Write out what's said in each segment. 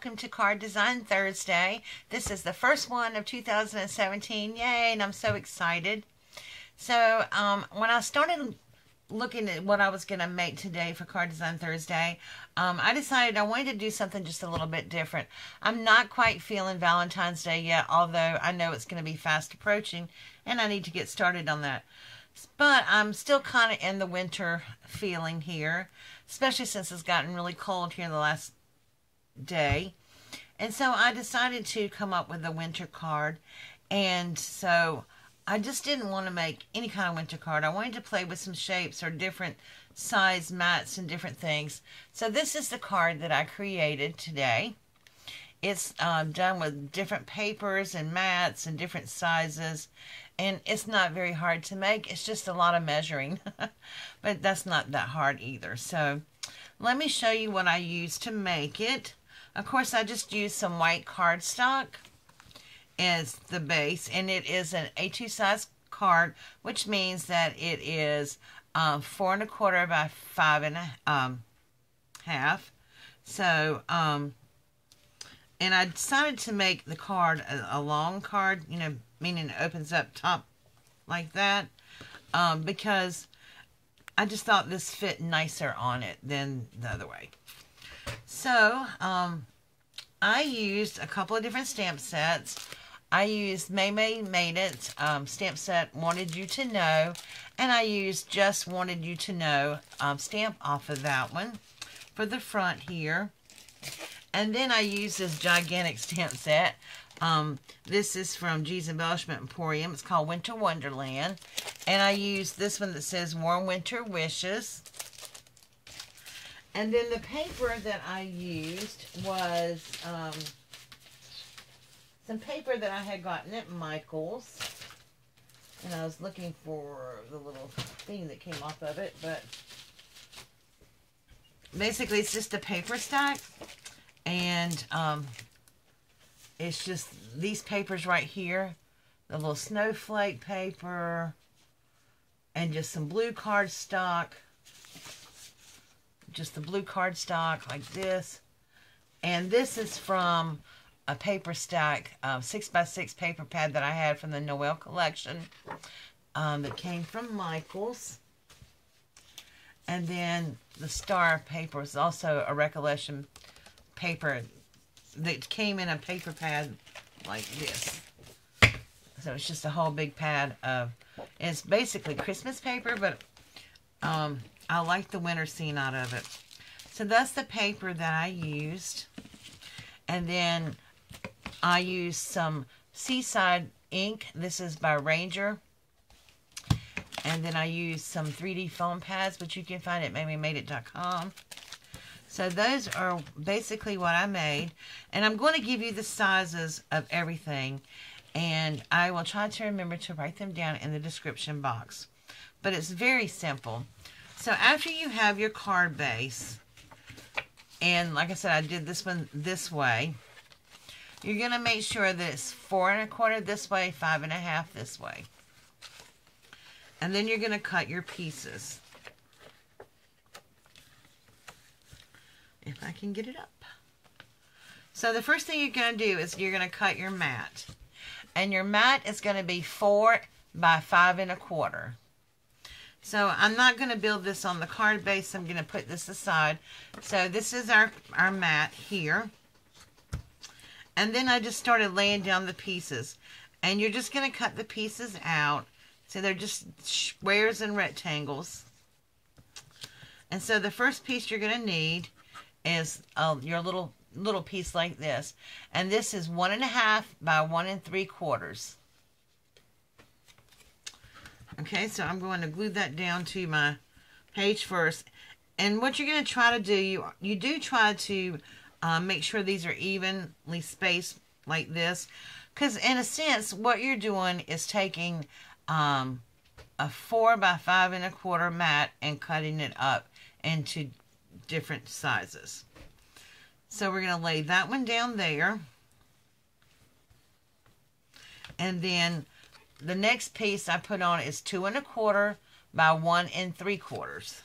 welcome to Card Design Thursday. This is the first one of 2017. Yay, and I'm so excited. So when I started looking at what I was going to make today for Card Design Thursday, I decided I wanted to do something just a little bit different. I'm not quite feeling Valentine's Day yet, although I know it's going to be fast approaching and I need to get started on that. But I'm still kind of in the winter feeling here, especially since it's gotten really cold here the last day. And so I decided to come up with a winter card. And so I just didn't want to make any kind of winter card. I wanted to play with some shapes or different size mats and different things. So this is the card that I created today. It's done with different papers and mats and different sizes. And it's not very hard to make. It's just a lot of measuring. But that's not that hard either. So let me show you what I used to make it. Of course, I just used some white cardstock as the base. And it is an A2 size card, which means that it is 4 1/4 by 5 1/2. So, and I decided to make the card a long card, you know, meaning it opens up top like that, because I just thought this fit nicer on it than the other way. So, I used a couple of different stamp sets. I used May Made It stamp set Wanted You to Know, and I used Just Wanted You to Know stamp off of that one for the front here. And then I used this gigantic stamp set. This is from G's Embellishment Emporium. It's called Winter Wonderland. And I used this one that says Warm Winter Wishes. And then the paper that I used was some paper that I had gotten at Michael's. And I was looking for the little thing that came off of it. But basically it's just a paper stack. And it's just these papers right here, the little snowflake paper, and just some blue cardstock, just the blue cardstock like this. And this is from a paper stack, 6x6 paper pad that I had from the Noel collection that came from Michael's. And then the star paper is also a recollection paper that came in a paper pad like this. So it's just a whole big pad of, it's basically Christmas paper, but I like the winter scene out of it. So that's the paper that I used. And then I used some Seaside ink. This is by Ranger. And then I used some 3D foam pads, which you can find at MamieMadeIt.com. So those are basically what I made. And I'm going to give you the sizes of everything. And I will try to remember to write them down in the description box. But it's very simple. So after you have your card base, and like I said, I did this one this way, you're going to make sure that it's 4 1/4 this way, 5 1/2 this way. And then you're going to cut your pieces. If I can get it up. So the first thing you're going to do is you're going to cut your mat. And your mat is going to be 4 by 5 1/4. So I'm not going to build this on the card base. I'm going to put this aside. So this is our mat here. And then I just started laying down the pieces. And you're just going to cut the pieces out. So they're just squares and rectangles. And so the first piece you're going to need is your little piece like this. And this is 1 1/2 by 1 3/4. Okay, so I'm going to glue that down to my page first. And what you're going to try to do, you do try to make sure these are evenly spaced like this. Because in a sense, what you're doing is taking a 4 by 5 1/4 mat and cutting it up into different sizes. So we're going to lay that one down there. And then the next piece I put on is 2 1/4 by 1 3/4.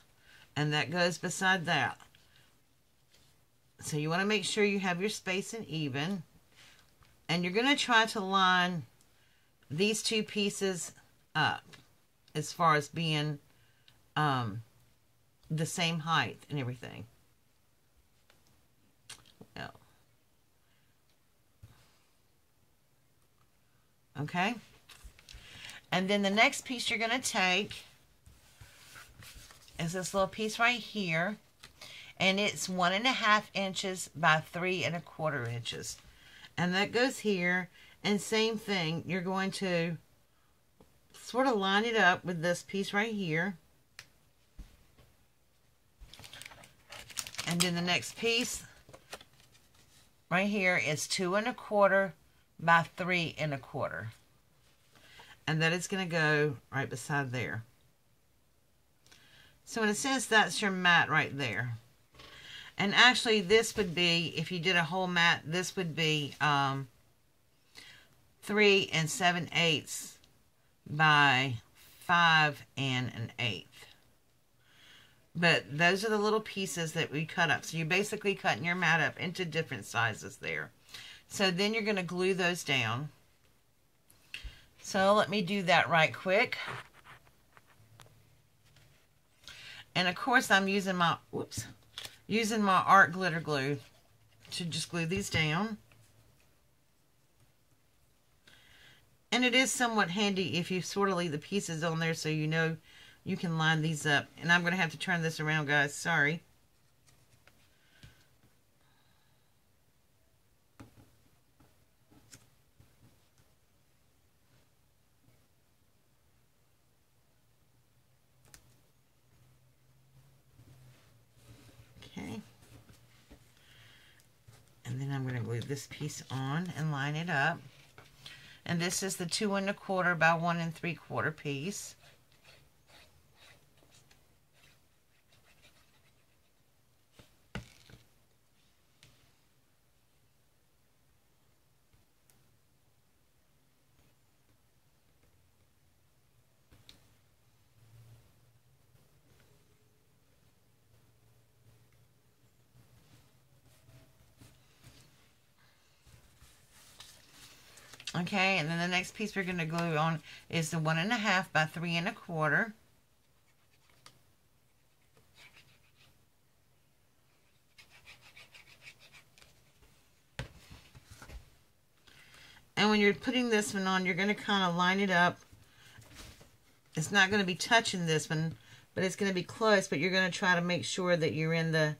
And that goes beside that. So you want to make sure you have your spacing even. And you're going to try to line these two pieces up as far as being the same height and everything. Well, okay. And then the next piece you're going to take is this little piece right here. And it's 1.5 inches by 3.25 inches. And that goes here. And same thing, you're going to sort of line it up with this piece right here. And then the next piece right here is 2.25 by 3.25. And that is going to go right beside there. So in a sense, that's your mat right there. And actually, this would be, if you did a whole mat, this would be 3 7/8 by 5 1/8. But those are the little pieces that we cut up. So you're basically cutting your mat up into different sizes there. So then you're going to glue those down. So let me do that right quick. And of course, I'm using my, using my art glitter glue to just glue these down. And it is somewhat handy if you sort of leave the pieces on there so you know you can line these up. And I'm going to have to turn this around, guys. Sorry. Okay. And then I'm going to glue this piece on and line it up. And this is the 2.25 by 1 3/4 piece. Okay, and then the next piece we're going to glue on is the 1.5 by 3.25. And when you're putting this one on, you're going to kind of line it up. It's not going to be touching this one, but it's going to be close, but you're going to try to make sure that you're in the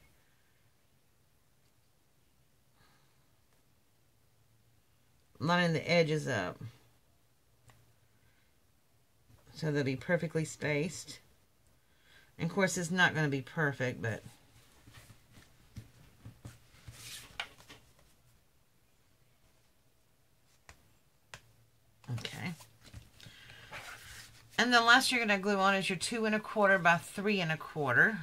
lining the edges up so they'll be perfectly spaced. And of course, it's not going to be perfect, but okay. And the last you're going to glue on is your 2.25 by 3.25.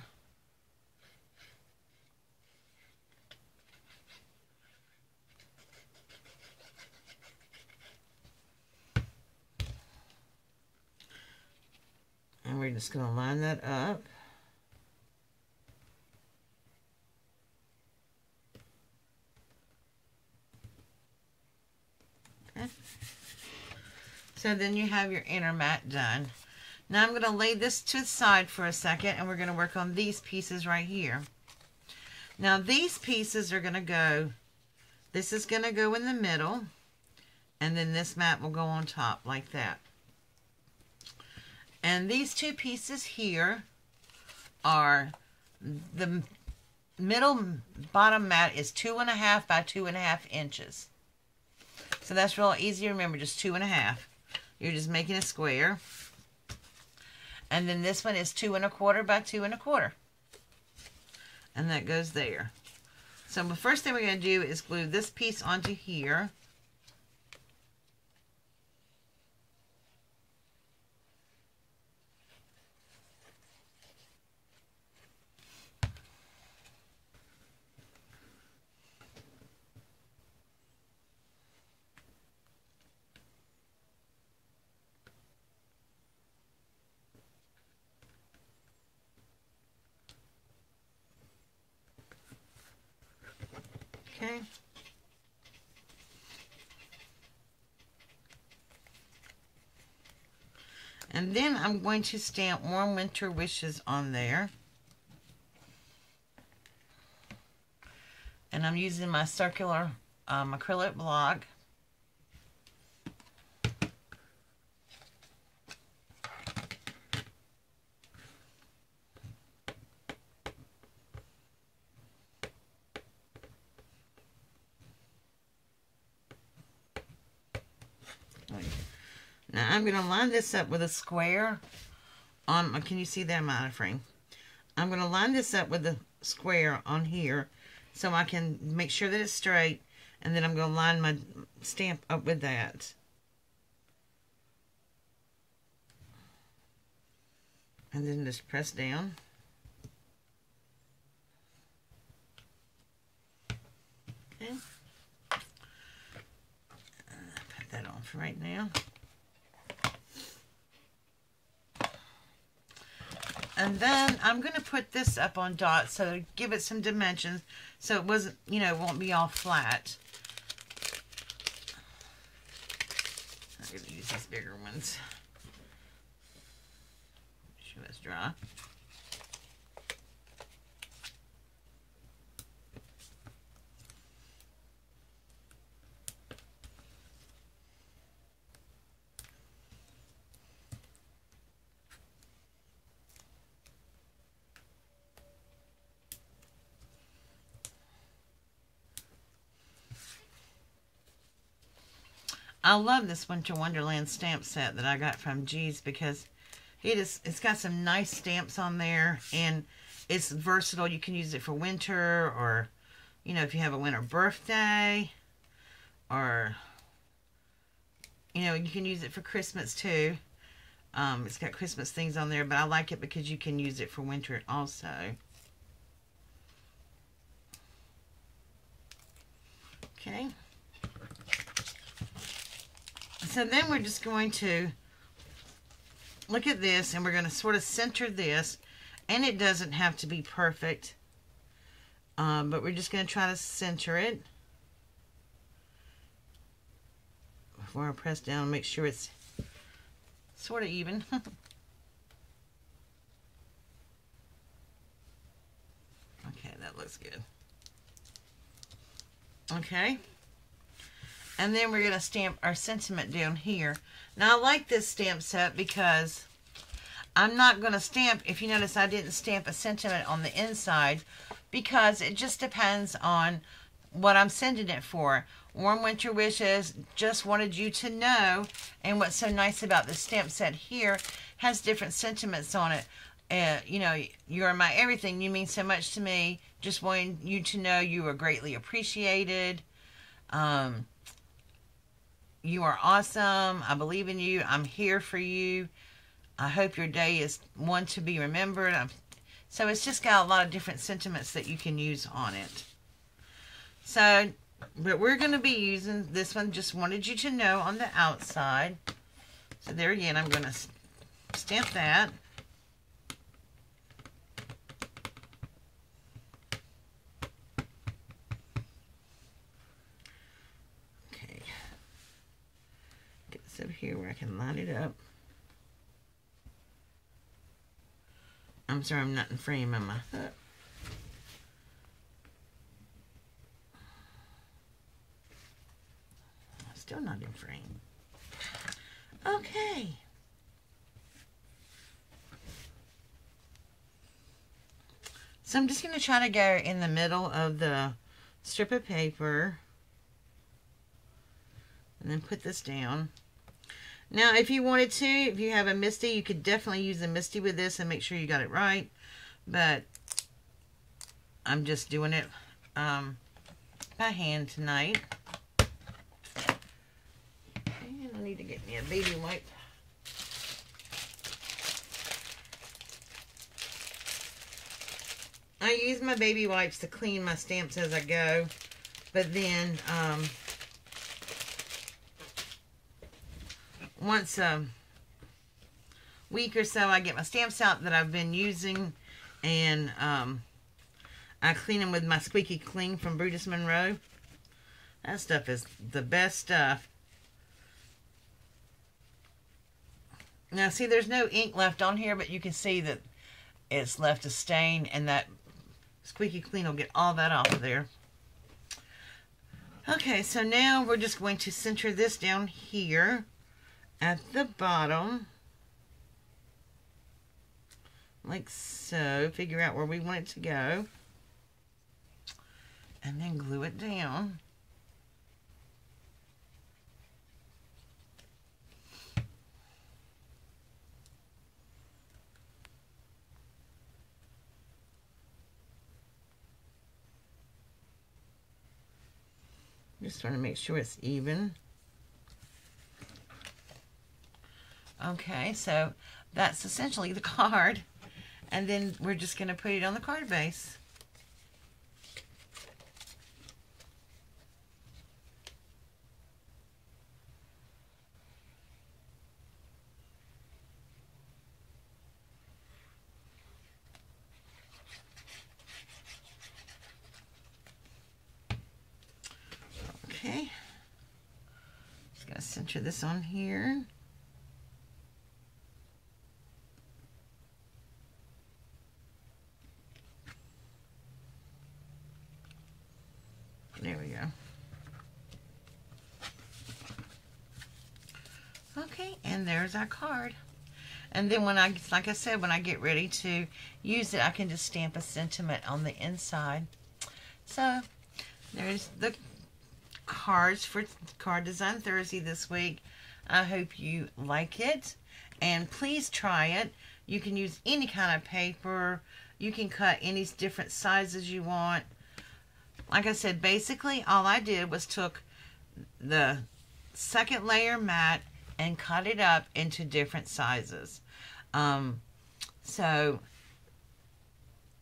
And we're just going to line that up. Okay. So then you have your inner mat done. Now I'm going to lay this to the side for a second, and we're going to work on these pieces right here. Now these pieces are going to go, this is going to go in the middle, and then this mat will go on top like that. And these two pieces here are, the middle bottom mat is 2.5 by 2.5 inches. So that's real easy to remember, just 2.5. You're just making a square. And then this one is 2.25 by 2.25. And that goes there. So the first thing we're going to do is glue this piece onto here. Okay. And then I'm going to stamp Warm Winter Wishes on there. And I'm using my circular acrylic block. Now I'm going to line this up with a square on, can you see that on frame? I'm going to line this up with a square on here so I can make sure that it's straight, and then I'm going to line my stamp up with that. And then just press down. Okay. Put that on for right now. And then I'm going to put this up on dots so to give it some dimensions so it wasn't, you know, won't be all flat. I'm going to use these bigger ones. Make sure it's dry. I love this Winter Wonderland stamp set that I got from G's because it's got some nice stamps on there, and it's versatile. You can use it for winter, or, you know, if you have a winter birthday, or, you know, you can use it for Christmas too. It's got Christmas things on there, but I like it because you can use it for winter also. Okay. So then we're just going to look at this, and we're going to sort of center this, and it doesn't have to be perfect, but we're just going to try to center it before I press down and make sure it's sort of even. Okay, that looks good. Okay. And then we're going to stamp our sentiment down here. Now, I like this stamp set because I'm not going to stamp, if you notice, I didn't stamp a sentiment on the inside because it just depends on what I'm sending it for. Warm Winter Wishes, just wanted you to know, and what's so nice about this stamp set here, has different sentiments on it. You know, you're my everything, you mean so much to me, just wanting you to know you are greatly appreciated. You are awesome. I believe in you. I'm here for you. I hope your day is one to be remembered. So it's just got a lot of different sentiments that you can use on it. So, but we're going to be using this one. Just wanted you to know on the outside. So there again, I'm going to stamp that. Over here where I can line it up. I'm sorry, I'm not in frame on my hook. Still not in frame. Okay. So I'm just going to try to go in the middle of the strip of paper and then put this down. Now, if you wanted to, if you have a Misty, you could definitely use a Misty with this and make sure you got it right. But I'm just doing it by hand tonight. And I need to get me a baby wipe. I use my baby wipes to clean my stamps as I go. But then, once a week or so, I get my stamps out that I've been using, and I clean them with my Squeaky Clean from Brutus Monroe. That stuff is the best stuff. Now, see, there's no ink left on here, but you can see that it's left a stain, and that Squeaky Clean will get all that off of there. Okay, so now we're just going to center this down here at the bottom. Like so. Figure out where we want it to go. And then glue it down. Just trying to make sure it's even. Okay, so that's essentially the card. And then we're just going to put it on the card base. Okay, just going to center this on here. There we go. Okay, and there's our card. And then when like I said, when I get ready to use it, I can just stamp a sentiment on the inside. So there's the cards for Card Design Thursday this week. I hope you like it, and please try it. You can use any kind of paper. You can cut any different sizes you want. Like I said, basically all I did was took the second layer mat and cut it up into different sizes. So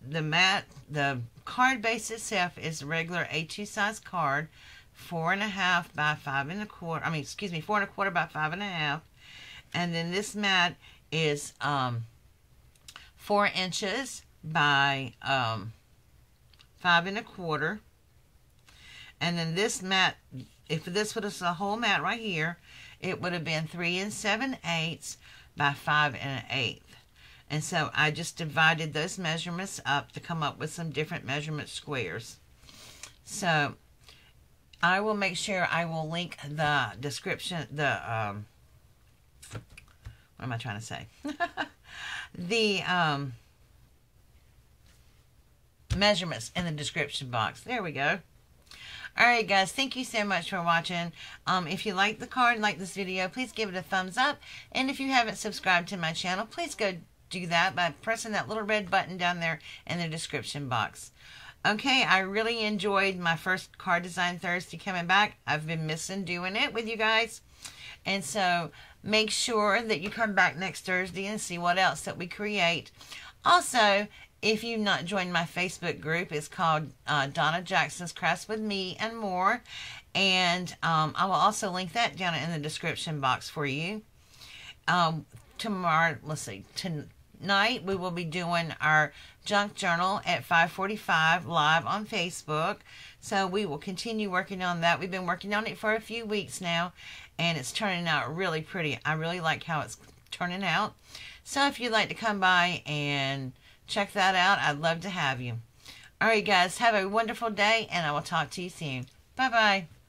the card base itself is a regular A2 size card, 4.5 by 5.25. I mean, excuse me, 4.25 by 5.5. And then this mat is 4 inches by 5.25. And then this mat, if this was a whole mat right here, it would have been 3 7/8 by 5 1/8. And so I just divided those measurements up to come up with some different measurement squares. So I will make sure I will link the description, what am I trying to say? The measurements in the description box. There we go. Alright guys, thank you so much for watching. If you like the card and like this video, please give it a thumbs up. And if you haven't subscribed to my channel, please go do that by pressing that little red button down there in the description box. Okay, I really enjoyed my first Card Design Thursday coming back. I've been missing doing it with you guys. And so make sure that you come back next Thursday and see what else that we create. Also, if you've not joined my Facebook group, it's called Donna Jackson's Crafts with Me and More. And I will also link that down in the description box for you. Tomorrow, let's see, tonight we will be doing our junk journal at 5:45 live on Facebook. So we will continue working on that. We've been working on it for a few weeks now, and it's turning out really pretty. I really like how it's turning out. So if you'd like to come by and check that out, I'd love to have you. All right, guys, have a wonderful day, and I will talk to you soon. Bye-bye.